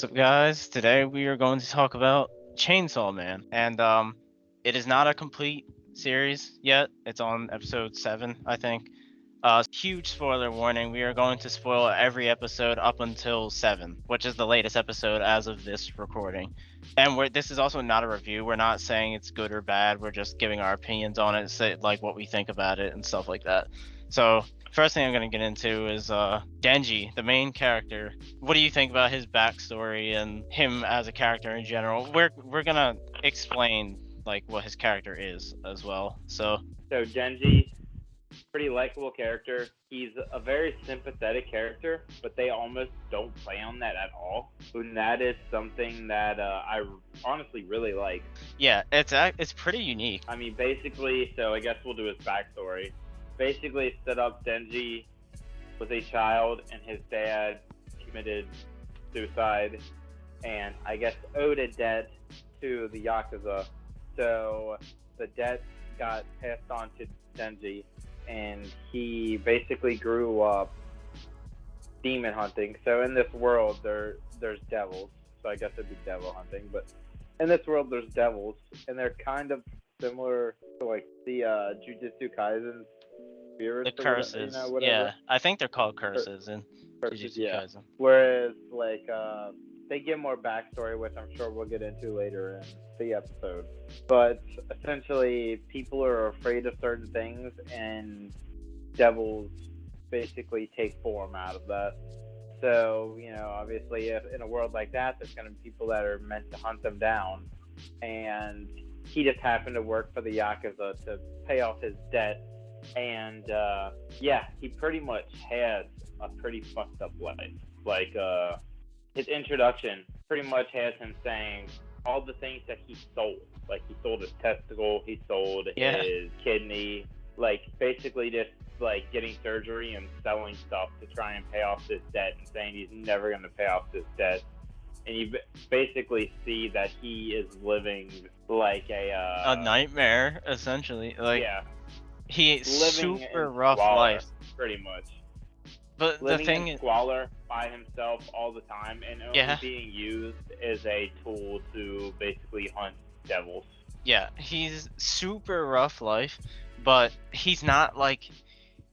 What's up, guys? Today we are going to talk about Chainsaw Man, and it is not a complete series yet. It's on episode 7, I think. Huge spoiler warning: we are going to spoil every episode up until 7, which is the latest episode as of this recording. And this is also not a review. We're not saying it's good or bad. We're just giving our opinions on it, say like what we think about it and stuff like that. So first thing I'm gonna get into is Denji, the main character. What do you think about his backstory and him as a character in general? We're gonna explain like what his character is as well. So Genji, pretty likable character. He's a very sympathetic character, but they almost don't play on that at all. And that is something that I honestly really like. yeah, it's pretty unique. I mean, basically, so I guess we'll do his backstory. Basically, set up Denji was a child, and his dad committed suicide, and I guess owed a debt to the Yakuza. So the debt got passed on to Denji, and he basically grew up demon hunting. So in this world, there's devils. So I guess it'd be devil hunting, but in this world, there's devils, and they're kind of similar to like the Jujutsu Kaisen spirits. The curses, yeah, I think they're called curses in Curses, Jujutsu yeah. Kaisen. Whereas like they give more backstory, which I'm sure we'll get into later in the episode. But essentially, people are afraid of certain things, and devils basically take form out of that. So, obviously, if in a world like that, there's going to be people that are meant to hunt them down. And he just happened to work for the Yakuza to pay off his debt. And, he pretty much has a pretty fucked up life. Like, his introduction pretty much has him saying all the things that he sold. Like, he sold his testicle, he sold his kidney, like, basically just, like, getting surgery and selling stuff to try and pay off this debt, and saying he's never going to pay off this debt. And you basically see that he is living like a nightmare, essentially. Like, yeah, he's living super rough squalor, life. pretty much. But Living the thing in is, squalor by himself all the time, and only Yeah. being used as a tool to basically hunt devils. yeah, he's super rough life, but he's not like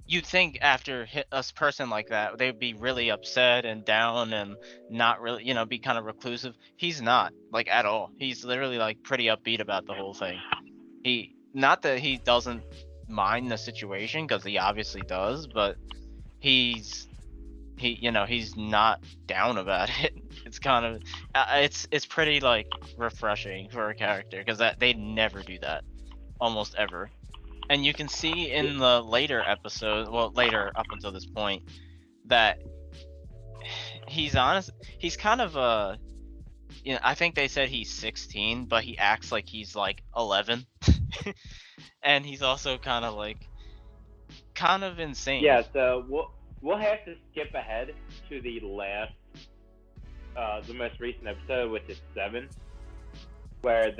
you'd think after a person like that they'd be really upset and down and not really, be kind of reclusive. He's not like at all. He's literally like pretty upbeat about the whole thing. Not that he doesn't mind the situation, because he obviously does, but he's not down about it. It's kind of it's pretty like refreshing for a character, because they never do that, almost ever. And you can see in the later episode, well, later up until this point, that he's kind of I think they said he's 16, but he acts like he's like 11. And he's also kind of insane. Yeah, so we'll have to skip ahead to the most recent episode, which is 7, where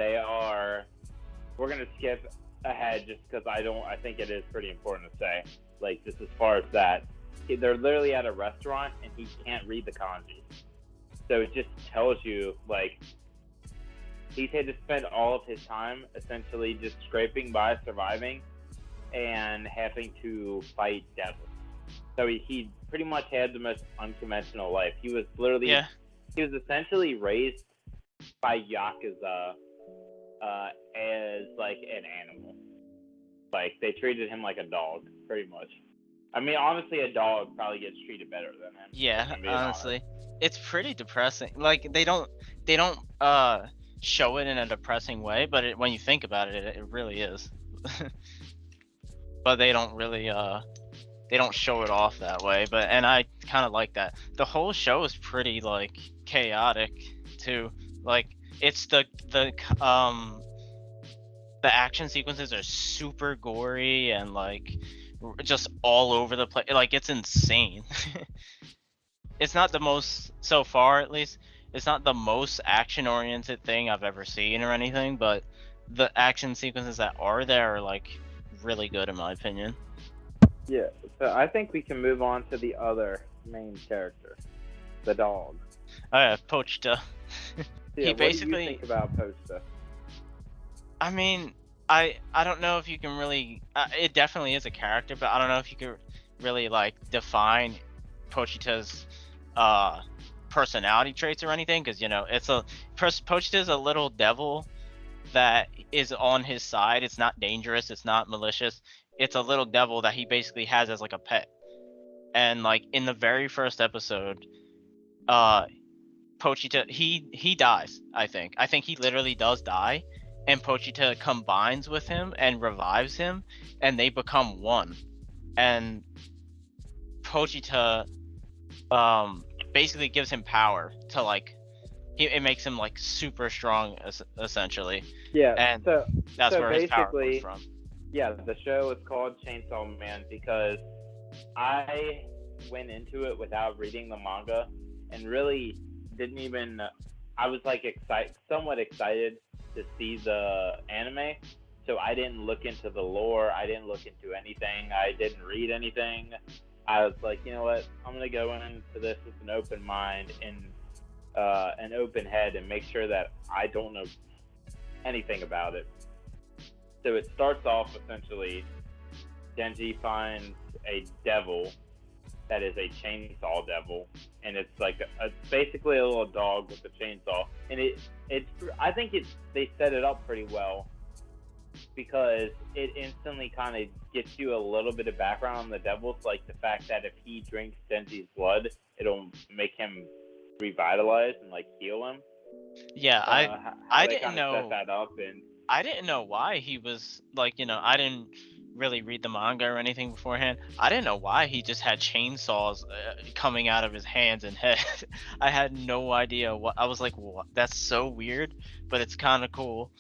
we're gonna skip ahead just because I think it is pretty important to say, like, just as far as that, they're literally at a restaurant and he can't read the kanji, so it just tells you, like, he's had to spend all of his time essentially just scraping by, surviving, and having to fight devils. So he pretty much had the most unconventional life. He was literally, he was essentially raised by Yakuza as like an animal. Like, they treated him like a dog, pretty much. I mean, honestly, a dog probably gets treated better than him. Yeah, honestly, it's pretty depressing. Like, they don't show it in a depressing way, but when you think about it, it really is. But they don't really they don't show it off that way. And I kind of like that. The whole show is pretty like chaotic too. Like, it's the action sequences are super gory and like just all over the place. Like, it's insane. It's not the most, so far at least, it's not the most action oriented thing I've ever seen or anything, but the action sequences that are there are like really good in my opinion. Yeah, so I think we can move on to the other main character, the dog. Oh yeah, Pochita. Yeah, He what do you basically, think about Posta? I mean, I don't know if you can really. It definitely is a character, but I don't know if you could really like define Pochita's uh personality traits or anything, because it's Pochita's a little devil that is on his side. It's not dangerous. It's not malicious. It's a little devil that he basically has as like a pet. And like in the very first episode, uh, Pochita he dies. I think he literally does die, and Pochita combines with him and revives him, and they become one. And Pochita basically gives him power to like it makes him like super strong essentially, Yeah, and so that's so where his power comes basically, from. yeah, the show is called Chainsaw Man because I went into it without reading the manga and really didn't even. I was like somewhat excited to see the anime, so I didn't look into the lore. I didn't look into anything. I didn't read anything. I was like, you know what? I'm gonna go into this with an open mind and an open head and make sure that I don't know anything about it. So it starts off essentially. Denji finds a devil that is a chainsaw devil, and it's like basically a little dog with a chainsaw. And it's I think they set it up pretty well because it instantly kind of gets you a little bit of background on the devils, like the fact that if he drinks Denji's blood, it'll make him revitalize and like heal him. Yeah, How I they didn't kind of set know that up, and I didn't know why he was like, I didn't really read the manga or anything beforehand. I didn't know why he just had chainsaws coming out of his hands and head. I had no idea what. I was like, what? That's so weird, but it's kind of cool.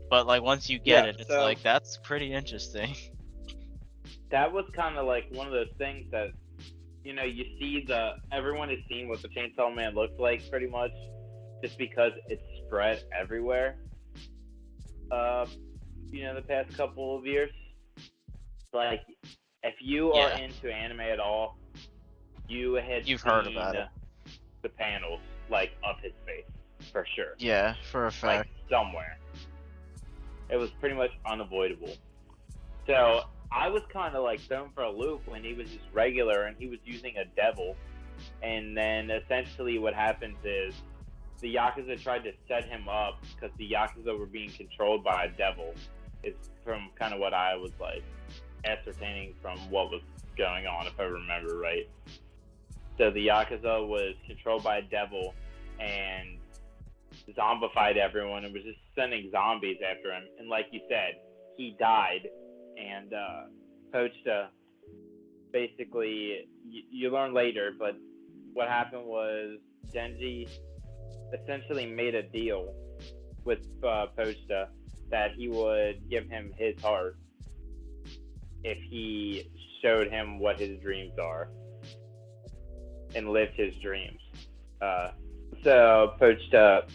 But like once you get yeah. it, it's So like that's pretty interesting. that was kind of like one of those things that you see everyone has seen what the Chainsaw Man looks like pretty much, just because it's spread everywhere. Uh, the past couple of years, like if you are Yeah, into anime at all, you had you've heard seen about it. the panels like of his face for sure, Yeah, for a like fact. somewhere. It was pretty much unavoidable. So I was kind of like thrown for a loop when he was just regular and he was using a devil. And then essentially what happens is the Yakuza tried to set him up because the Yakuza were being controlled by a devil, is from kind of what I was like ascertaining from what was going on, if I remember right. So the Yakuza was controlled by a devil and zombified everyone and was just sending zombies after him. And like you said, he died, and Pochta basically you learn later, but what happened was Denji essentially made a deal with Pochta that he would give him his heart if he showed him what his dreams are and lived his dreams. So Pochta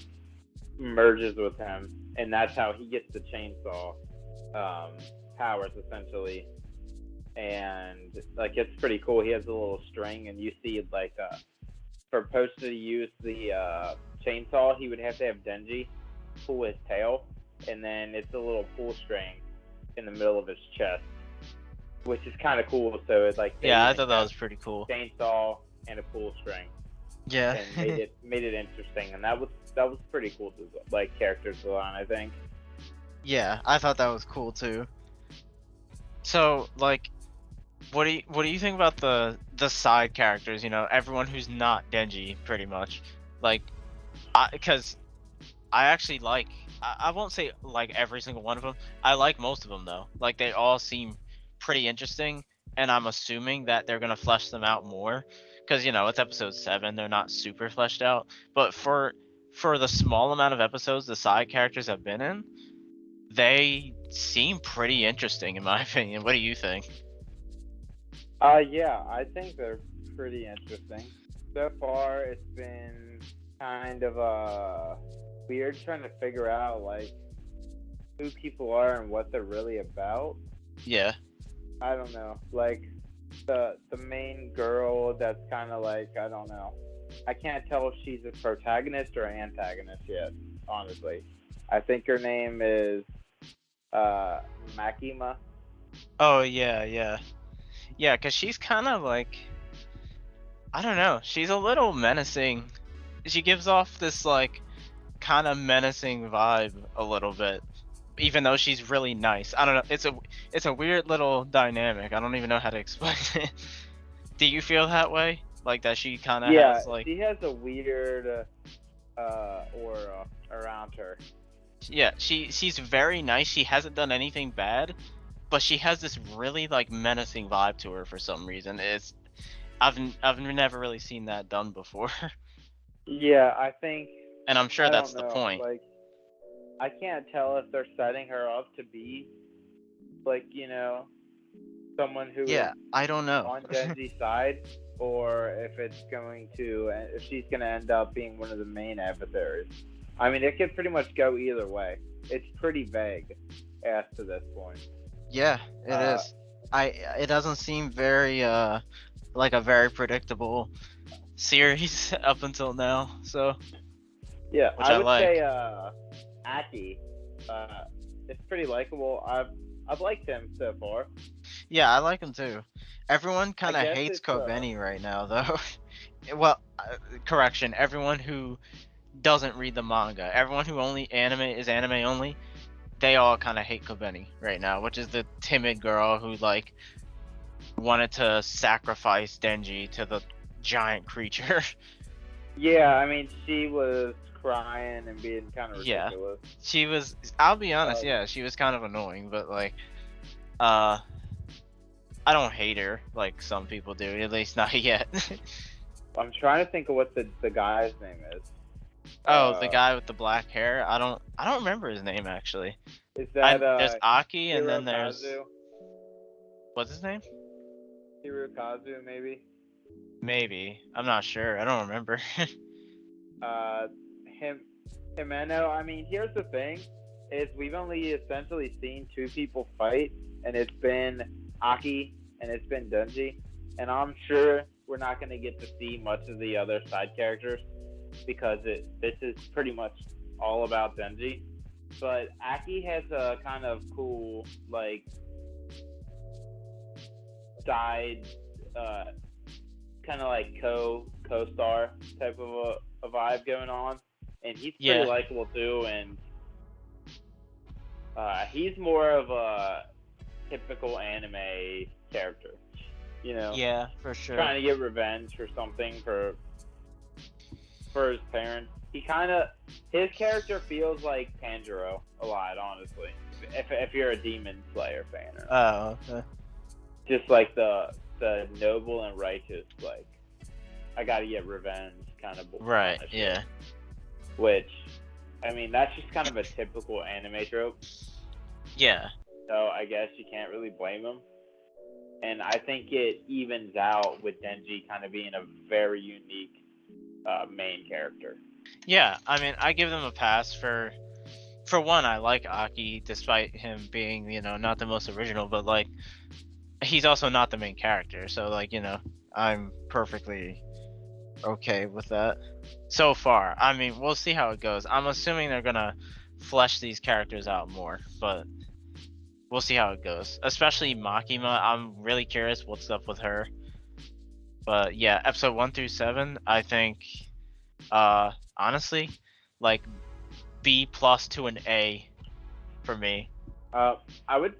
merges with him, and that's how he gets the chainsaw powers essentially. And like it's pretty cool. He has a little string, and you see like for Pochta to use the chainsaw, he would have to have Denji pull his tail, and then it's a little pull string in the middle of his chest, which is kind of cool. So it's like they Yeah, I even thought that kept was pretty cool. chainsaw and a pull string, Yeah. and made it interesting, and that was pretty cool to like character design, I think. Yeah, I thought that was cool too. So, like, what do you think about the side characters? Everyone who's not Denji, pretty much. Like, because I actually like. I won't say like every single one of them. I like most of them though. Like, they all seem pretty interesting, and I'm assuming that they're gonna flesh them out more. Because it's episode 7, they're not super fleshed out. But for the small amount of episodes the side characters have been in, they seem pretty interesting in my opinion. What do you think? Yeah, I think they're pretty interesting. So far, it's been kind of weird trying to figure out like who people are and what they're really about. Yeah. I don't know, like the main girl that's kind of like I don't know. I can't tell if she's a protagonist or antagonist yet. Honestly, I think her name is uh Makima. Oh yeah, yeah, yeah. Cause she's kind of like, I don't know. She's a little menacing. She gives off this like kind of menacing vibe a little bit, even though she's really nice. I don't know. It's a weird little dynamic. I don't even know how to explain it. Do you feel that way? Like that she kind of Yeah, has like, she has a weird aura around her. yeah, she's very nice. She hasn't done anything bad, but she has this really like menacing vibe to her for some reason. I've never really seen that done before, Yeah, I think and I'm sure I that's don't the know. point. Like I can't tell if they're setting her up to be like someone who is Yeah, I don't know. on Denji's side, or if it's going to if she's going to end up being one of the main adversaries. I mean, it could pretty much go either way. It's pretty vague as to this point. Yeah, it Uh, is. It doesn't seem very like a very predictable series up until now. So, yeah, which I I would like. say Aki. Uh, it's pretty likable. I've liked him so far. Yeah, I like him too. Everyone I kind of guess hates it's Kobeni right now, though. Well, correction. Everyone who doesn't read the manga, everyone who only anime is anime only, they all kind of hate Kobeni right now, which is the timid girl who like wanted to sacrifice Denji to the giant creature. yeah. I mean, she was crying and being kind of Yeah, ridiculous. she was. I'll be honest. Um, Yeah, she was kind of annoying, but like, uh, I don't hate her like some people do. At least not yet. I'm trying to think of what the guy's name is. Oh, the Uh, guy with the black hair. I don't remember his name actually. is I that there's Aki and then there's Hirokazu? what's his name? Hirokazu, maybe. Maybe. I'm not sure. I don't remember. Uh, him, Himeno. I mean, here's the thing: is we've only essentially seen two people fight, and it's been Aki and it's been Denji, and I'm sure we're not going to get to see much of the other side characters because this is pretty much all about Denji. But Aki has a kind of cool like side, uh, kind of like co-star type of a vibe going on, and he's pretty Yeah. likable too. And he's more of a typical anime character, you know, Yeah, for sure. trying to get revenge or something for his parents. His character feels like Tanjiro a lot, honestly. If you're a Demon Slayer fan, or Oh, okay. just like the noble and righteous, like I gotta get revenge kind of Right. shit. Yeah. Which, I mean, that's just kind of a typical anime trope. Yeah. So I guess you can't really blame him. And I think it evens out with Denji kind of being a very unique main character. Yeah. I mean, I give them a pass for one. I like Aki, despite him being not the most original, but like he's also not the main character. So like I'm perfectly okay with that so far. I mean, we'll see how it goes. I'm assuming they're gonna flesh these characters out more, but we'll see how it goes. Especially Makima, I'm really curious what's up with her. But yeah, episode 1 through 7, I think, honestly, like B plus to an A for me. Uh, I would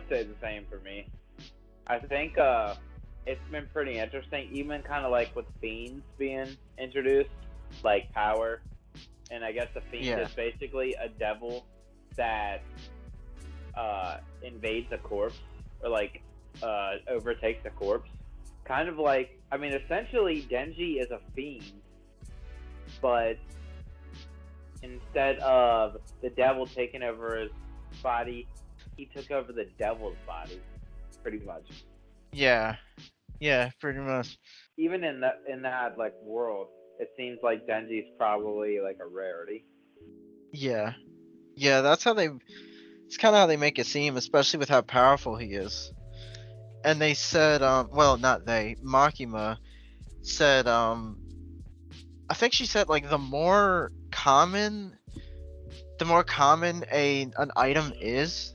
say the same for me. I think it's been pretty interesting, even kind of like with fiends being introduced, like power, and I guess the fiend Yeah. is basically a devil that invades a corpse or like overtakes a corpse. Kind of like, I mean, essentially Denji is a fiend, but instead of the devil taking over his body, he took over the devil's body, pretty much. Yeah. Yeah, pretty much. Even in that like world, it seems like Denji's probably like a rarity. Yeah. Yeah, that's how they it's kind of how they make it seem, especially with how powerful he is. And they said well, not they, Makima said I think she said like the more common an item is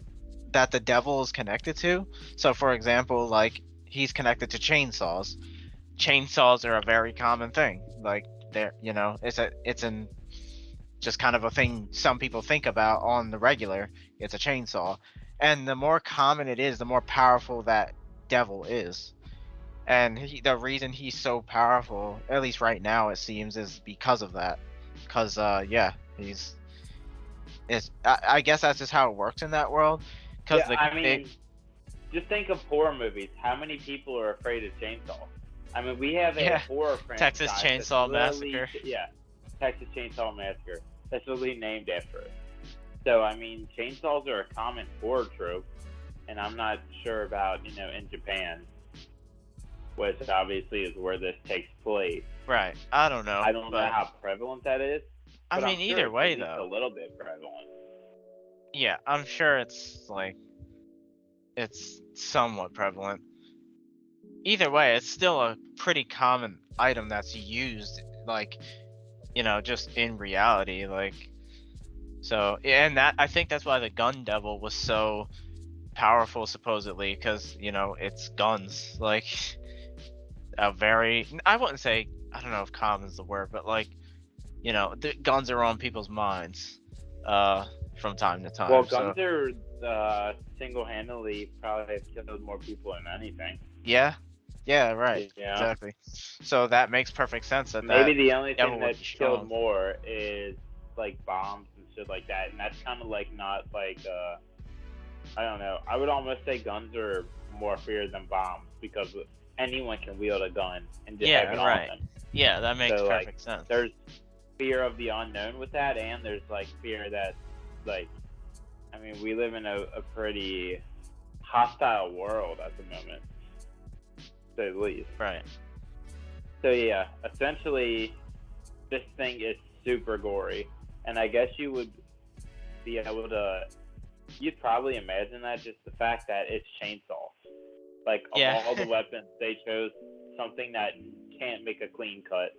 that the devil is connected to. So for example, like he's connected to chainsaws. Chainsaws are a very common thing. Like they're, it's an just kind of a thing some people think about on the regular. It's a chainsaw. And the more common it is, the more powerful that devil is. And the reason he's so powerful, at least right now it seems, is because of that. Because yeah, I guess that's just how it works in that world. Because Yeah, I mean, just think of horror movies. How many people are afraid of chainsaws? I mean, we have a yeah, horror Texas franchise that's Chainsaw literally, Massacre. yeah, Texas Chainsaw Massacre. That's literally named after it. So, I mean, chainsaws are a common horror trope, and I'm not sure about, in Japan, which obviously is where this takes place. Right. I don't know. I don't know but how prevalent that is, I but mean, I'm sure either it's way at least a though. little bit prevalent. Yeah, I'm sure it's like it's somewhat prevalent. Either way, it's still a pretty common item that's used, like, just in reality, like. So, and that I think that's why the gun devil was so powerful, supposedly, because it's guns, like a very, I wouldn't say, I don't know if common is the word, but like, the guns are on people's minds, from time to Well, time. So guns are single-handedly probably have killed more people than anything. yeah, yeah, right, Yeah. exactly. So that makes perfect sense that Maybe the only thing devil would that's be killed strong. more is like bombs and shit like that, and that's kind of like not like I don't know. I would almost say guns are more fear than bombs because anyone can wield a gun and just have Yeah, it on right. them. Yeah, that makes So like, perfect sense. there's fear of the unknown with that, and there's like fear that like, I mean, we live in a pretty hostile world at the moment, to say the least. Right. So yeah, essentially, this thing is super gory, and I guess you would be able to. You'd probably imagine that just the fact that it's chainsaws. Like of Yeah. all the weapons, they chose something that can't make a clean cut.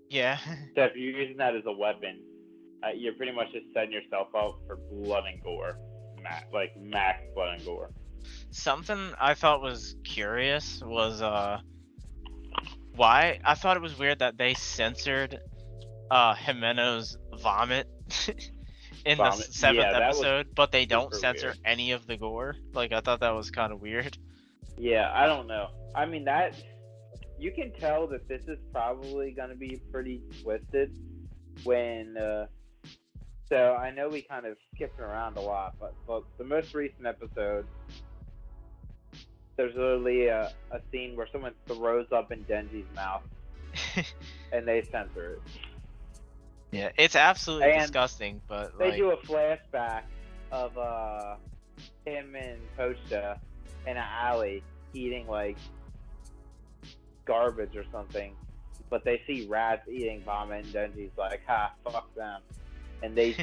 Yeah. So if you're using that as a weapon, you're pretty much just setting yourself up for blood and gore, like max blood and gore. Something I thought was curious was why I thought it was weird that they censored Jimeno's vomit in the Vomit. seventh Yeah, that was episode, but they don't super censor weird. any of the gore. Like I thought that was kind of weird. Yeah, I don't know. I mean, that you can tell that this is probably going to be pretty twisted when. So I know we kind of skipping around a lot, but the most recent episode, there's literally a scene where someone throws up in Denji's mouth, and they censor it. Yeah, it's absolutely And disgusting, but they like, do a flashback of him and Pocha in an alley eating like garbage or something, but they see rats eating vomit, and Denji's like, "Ha, fuck them," and they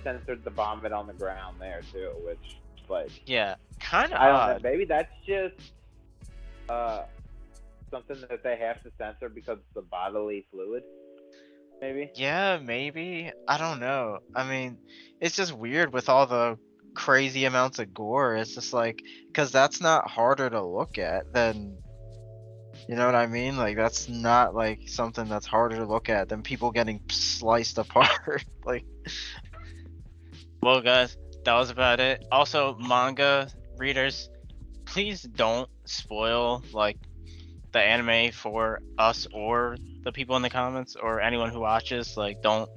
censored the vomit on the ground there too, which like yeah, kind of I don't know, odd. maybe that's just something that they have to censor because it's a bodily fluid, maybe. Yeah, maybe. I don't know. I mean, it's just weird with all the crazy amounts of gore. It's just like, because that's not harder to look at than, you know what I mean? Like, that's not like something that's harder to look at than people getting sliced apart. Like, well, guys, that was about it. Also, manga readers, please don't spoil like the anime for us or the people in the comments or anyone who watches. Like, don't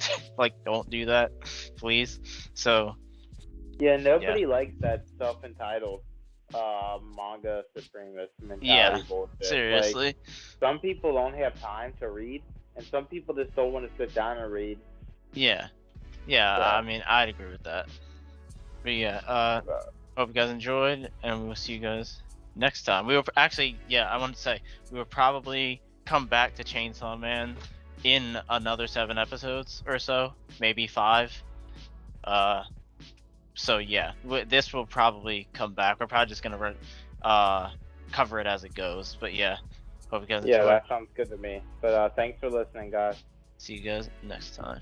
don't do that, please. So Yeah, nobody likes that self-entitled manga supremacist mentality yeah, bullshit. seriously. Like, some people don't have time to read, and some people just don't want to sit down and read. Yeah, yeah. So, I mean, I'd agree with that. But yeah, hope you guys enjoyed, and we'll see you guys next time. We will actually, yeah, I wanted to say we will probably come back to Chainsaw Man in another 7 episodes or so, maybe 5. So yeah, this will probably come back. We're probably just gonna cover it as it goes. But yeah, hope you guys enjoy. yeah, that sounds good to me. But thanks for listening, guys. See you guys next time.